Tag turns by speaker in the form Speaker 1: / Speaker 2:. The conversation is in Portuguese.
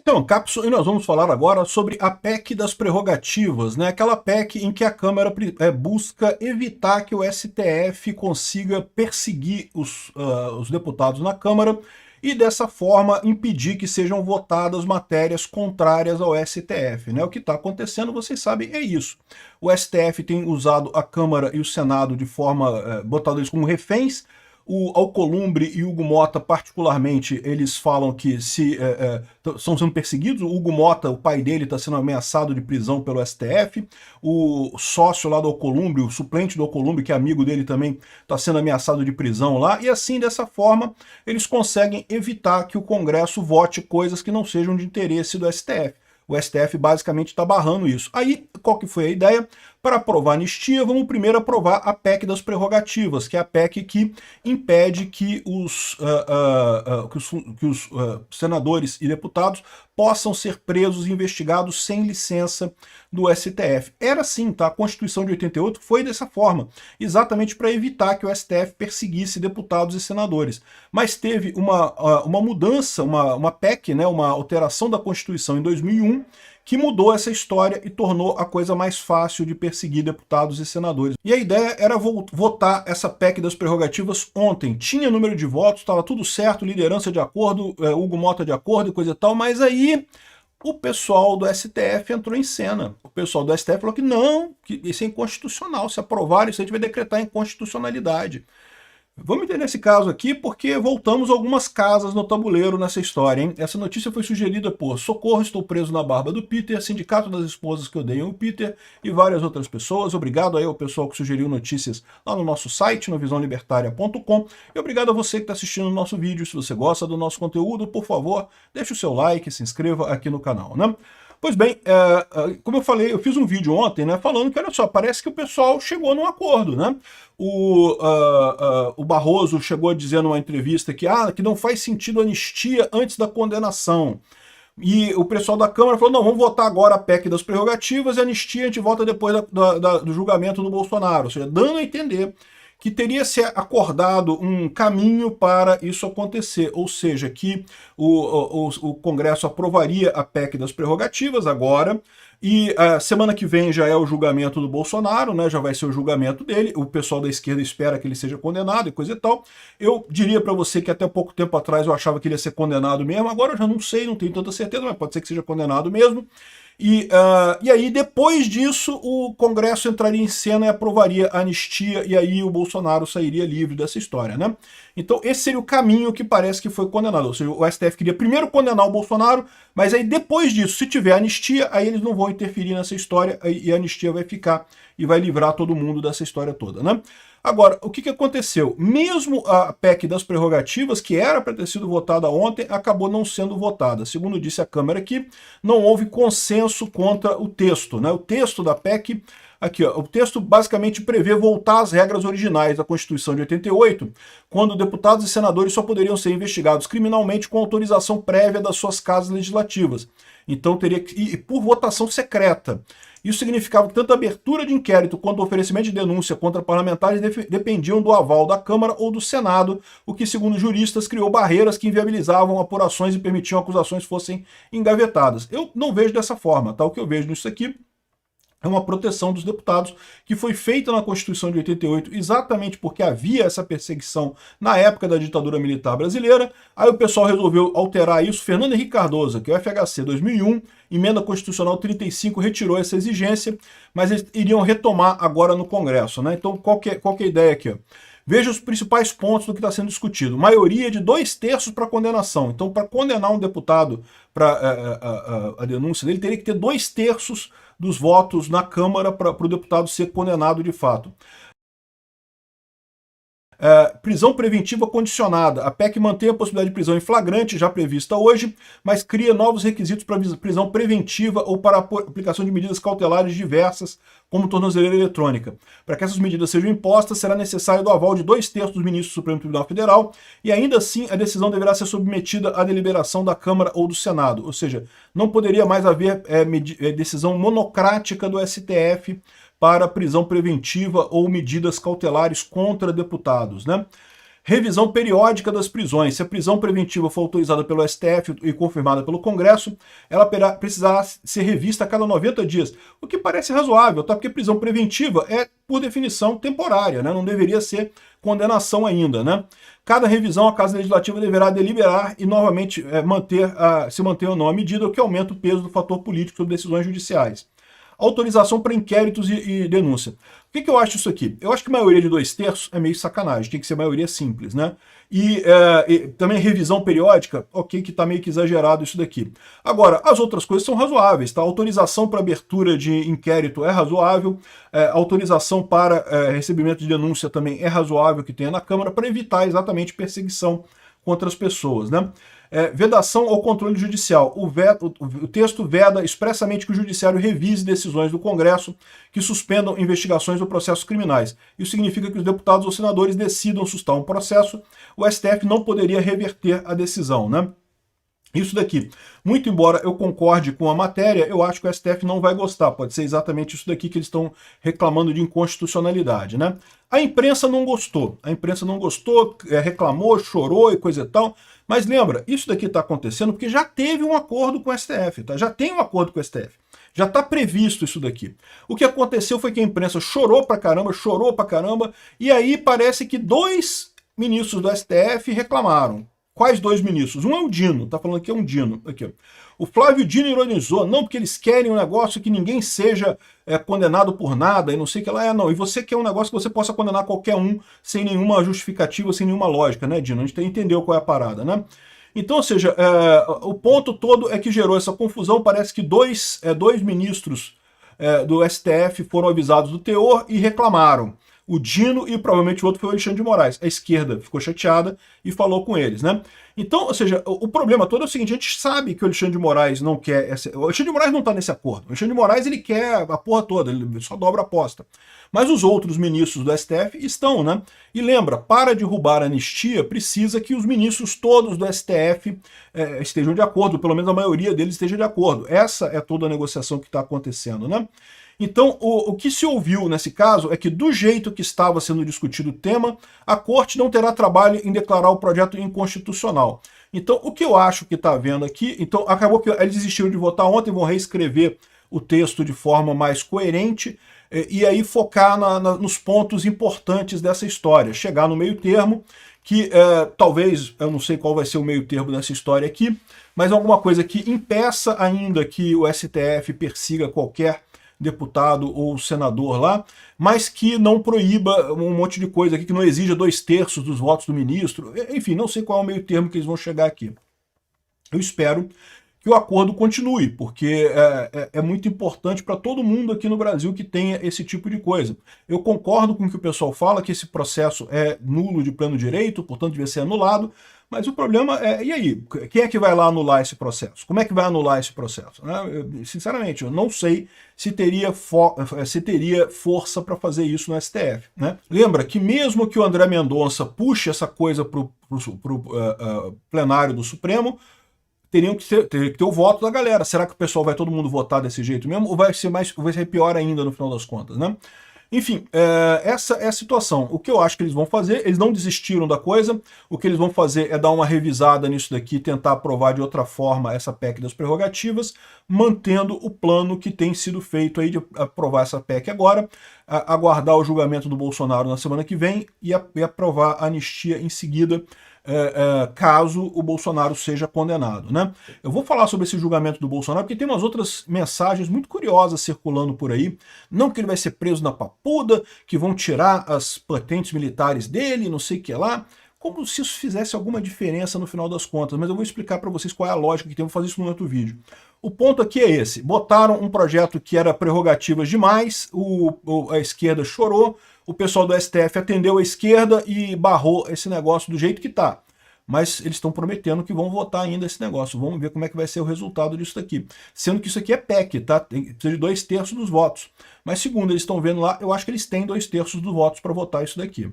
Speaker 1: Então, Capson, e nós vamos falar agora sobre a PEC das prerrogativas, né? Aquela PEC em que a Câmara busca evitar que o STF consiga perseguir os deputados na Câmara e, dessa forma, impedir que sejam votadas matérias contrárias ao STF, né? O que está acontecendo, vocês sabem, é isso. O STF tem usado a Câmara e o Senado de forma, botando eles como reféns. O Alcolumbre e o Hugo Mota, particularmente, eles falam que estão sendo perseguidos. O Hugo Mota, o pai dele, está sendo ameaçado de prisão pelo STF. O sócio lá do Alcolumbre, o suplente do Alcolumbre, que é amigo dele também, está sendo ameaçado de prisão lá. E assim, dessa forma, eles conseguem evitar que o Congresso vote coisas que não sejam de interesse do STF. O STF basicamente está barrando isso. Aí, qual que foi a ideia? Para aprovar a anistia, vamos primeiro aprovar a PEC das prerrogativas, que é a PEC que impede que os senadores e deputados possam ser presos e investigados sem licença do STF. Era assim, tá? A Constituição de 88 foi dessa forma, exatamente para evitar que o STF perseguisse deputados e senadores. Mas teve uma mudança, uma PEC, né, uma alteração da Constituição em 2001, que mudou essa história e tornou a coisa mais fácil de perseguir deputados e senadores. E a ideia era votar essa PEC das prerrogativas ontem. Tinha número de votos, estava tudo certo, liderança de acordo, Hugo Mota de acordo e coisa e tal, mas aí o pessoal do STF entrou em cena. O pessoal do STF falou que não, que isso é inconstitucional. Se aprovar isso, a gente vai decretar inconstitucionalidade. Vamos entender esse caso aqui porque voltamos algumas casas no tabuleiro nessa história, hein? Essa notícia foi sugerida por Socorro, estou preso na barba do Peter, Sindicato das Esposas que Odeiam o Peter e várias outras pessoas. Obrigado aí ao pessoal que sugeriu notícias lá no nosso site, no visãolibertaria.com, e obrigado a você que está assistindo o nosso vídeo. Se você gosta do nosso conteúdo, por favor, deixe o seu like, se inscreva aqui no canal, né? Pois bem, como eu falei, eu fiz um vídeo ontem, né, falando que, olha só, parece que o pessoal chegou num acordo, né? O Barroso chegou a dizer numa entrevista que não faz sentido anistia antes da condenação. E o pessoal da Câmara falou, não, vamos votar agora a PEC das prerrogativas e a anistia a gente vota depois do julgamento do Bolsonaro. Ou seja, dando a entender que teria se acordado um caminho para isso acontecer, ou seja, que o Congresso aprovaria a PEC das prerrogativas agora, e a semana que vem já é o julgamento do Bolsonaro, né? Já vai ser o julgamento dele, o pessoal da esquerda espera que ele seja condenado e coisa e tal. Eu diria para você que até pouco tempo atrás eu achava que ele ia ser condenado mesmo, agora eu já não sei, não tenho tanta certeza, mas pode ser que seja condenado mesmo. E aí, depois disso, o Congresso entraria em cena e aprovaria a anistia, e aí o Bolsonaro sairia livre dessa história, né? Então, esse seria o caminho que parece que foi condenado. Ou seja, o STF queria primeiro condenar o Bolsonaro, mas aí depois disso, se tiver anistia, aí eles não vão interferir nessa história e a anistia vai ficar e vai livrar todo mundo dessa história toda, né? Agora, o que aconteceu? Mesmo a PEC das prerrogativas, que era para ter sido votada ontem, acabou não sendo votada. Segundo disse a Câmara aqui, não houve consenso contra o texto, né? O texto da PEC, aqui, ó, o texto basicamente prevê voltar às regras originais da Constituição de 88, quando deputados e senadores só poderiam ser investigados criminalmente com autorização prévia das suas casas legislativas. Então teria que ir por votação secreta. Isso significava que tanto a abertura de inquérito quanto o oferecimento de denúncia contra parlamentares dependiam do aval da Câmara ou do Senado, o que, segundo juristas, criou barreiras que inviabilizavam apurações e permitiam que acusações fossem engavetadas. Eu não vejo dessa forma, tá? O que eu vejo nisso aqui é uma proteção dos deputados que foi feita na Constituição de 88 exatamente porque havia essa perseguição na época da ditadura militar brasileira. Aí o pessoal resolveu alterar isso. Fernando Henrique Cardoso, que é o FHC 2001, emenda constitucional 35, retirou essa exigência, mas eles iriam retomar agora no Congresso, né? Então qual que é a ideia aqui, ó? Veja os principais pontos do que está sendo discutido. Maioria de 2/3 para condenação. Então, para condenar um deputado para a denúncia dele, teria que ter 2/3 dos votos na Câmara para o deputado ser condenado de fato. Prisão preventiva condicionada. A PEC mantém a possibilidade de prisão em flagrante, já prevista hoje, mas cria novos requisitos para prisão preventiva ou para a aplicação de medidas cautelares diversas, como tornozeleira eletrônica. Para que essas medidas sejam impostas, será necessário do aval de 2/3 dos ministros do Supremo Tribunal Federal, e ainda assim a decisão deverá ser submetida à deliberação da Câmara ou do Senado. Ou seja, não poderia mais haver decisão monocrática do STF para prisão preventiva ou medidas cautelares contra deputados, né? Revisão periódica das prisões. Se a prisão preventiva for autorizada pelo STF e confirmada pelo Congresso, ela precisará ser revista a cada 90 dias. O que parece razoável, tá? Porque prisão preventiva é, por definição, temporária, né? Não deveria ser condenação ainda, né? Cada revisão, a Casa Legislativa deverá deliberar e novamente se manter ou não a medida, o que aumenta o peso do fator político sobre decisões judiciais. Autorização para inquéritos e denúncia. O que eu acho isso aqui? Eu acho que maioria de 2/3 é meio sacanagem, tem que ser maioria simples, né? E também revisão periódica, ok, que tá meio que exagerado isso daqui. Agora, as outras coisas são razoáveis, tá? Autorização para abertura de inquérito é razoável, autorização para recebimento de denúncia também é razoável que tenha na Câmara para evitar exatamente perseguição contra as pessoas, né? Vedação ao controle judicial. O texto veda expressamente que o judiciário revise decisões do Congresso que suspendam investigações ou processos criminais. Isso significa que os deputados ou senadores decidam sustar um processo, o STF não poderia reverter a decisão, né? Isso daqui, muito embora eu concorde com a matéria, eu acho que o STF não vai gostar. Pode ser exatamente isso daqui que eles estão reclamando de inconstitucionalidade, né? A imprensa não gostou. A imprensa não gostou, reclamou, chorou e coisa e tal. Mas lembra, isso daqui está acontecendo porque já teve um acordo com o STF, tá? Já tem um acordo com o STF. Já está previsto isso daqui. O que aconteceu foi que a imprensa chorou pra caramba, e aí parece que 2 ministros do STF reclamaram. Quais 2 ministros? Um é o Dino, tá falando que é um Dino. Aqui, ó. O Flávio Dino ironizou, não, porque eles querem um negócio que ninguém seja condenado por nada, e não sei o que lá. Não, e você quer um negócio que você possa condenar qualquer um, sem nenhuma justificativa, sem nenhuma lógica, né, Dino? A gente entendeu qual é a parada, né? Então, ou seja, o ponto todo é que gerou essa confusão, parece que dois ministros do STF foram avisados do teor e reclamaram. O Dino e provavelmente o outro foi o Alexandre de Moraes. A esquerda ficou chateada e falou com eles, né? Então, ou seja, o problema todo é o seguinte, a gente sabe que o Alexandre de Moraes não quer... O Alexandre de Moraes não está nesse acordo. O Alexandre de Moraes, ele quer a porra toda, ele só dobra a aposta. Mas os outros ministros do STF estão, né? E lembra, para derrubar a anistia, precisa que os ministros todos do STF estejam de acordo, pelo menos a maioria deles esteja de acordo. Essa é toda a negociação que está acontecendo, né? Então, o que se ouviu nesse caso é que, do jeito que estava sendo discutido o tema, a Corte não terá trabalho em declarar o projeto inconstitucional. Então, o que eu acho que está havendo aqui... Então, acabou que eles desistiram de votar ontem, vão reescrever o texto de forma mais coerente e aí focar nos pontos importantes dessa história. Chegar no meio termo, que talvez, eu não sei qual vai ser o meio termo dessa história aqui, mas alguma coisa que impeça ainda que o STF persiga qualquer deputado ou senador lá, mas que não proíba um monte de coisa aqui, que não exija 2/3 dos votos do ministro. Enfim, não sei qual é o meio termo que eles vão chegar aqui. Eu espero que o acordo continue, porque é muito importante para todo mundo aqui no Brasil que tenha esse tipo de coisa. Eu concordo com o que o pessoal fala, que esse processo é nulo de pleno direito, portanto devia ser anulado, mas o problema e aí? Quem é que vai lá anular esse processo? Como é que vai anular esse processo? Sinceramente, eu não sei se teria força para fazer isso no STF. Né? Lembra que mesmo que o André Mendonça puxe essa coisa para o plenário do Supremo, teria que ter o voto da galera. Será que o pessoal vai todo mundo votar desse jeito mesmo? Ou vai ser pior ainda no final das contas, né? Enfim, essa é a situação. O que eu acho que eles vão fazer, eles não desistiram da coisa, o que eles vão fazer é dar uma revisada nisso daqui, tentar aprovar de outra forma essa PEC das prerrogativas, mantendo o plano que tem sido feito aí de aprovar essa PEC agora, aguardar o julgamento do Bolsonaro na semana que vem e aprovar a anistia em seguida, caso o Bolsonaro seja condenado, né? Eu vou falar sobre esse julgamento do Bolsonaro porque tem umas outras mensagens muito curiosas circulando por aí. Não que ele vai ser preso na papuda, que vão tirar as patentes militares dele, não sei o que lá, como se isso fizesse alguma diferença no final das contas, mas eu vou explicar para vocês qual é a lógica que tem, vou fazer isso no outro vídeo. O ponto aqui é esse, botaram um projeto que era prerrogativas demais, a esquerda chorou, o pessoal do STF atendeu a esquerda e barrou esse negócio do jeito que está. Mas eles estão prometendo que vão votar ainda esse negócio. Vamos ver como é que vai ser o resultado disso daqui. Sendo que isso aqui é PEC, tá? Precisa de 2/3 dos votos. Mas segundo eles estão vendo lá, eu acho que eles têm 2/3 dos votos para votar isso daqui.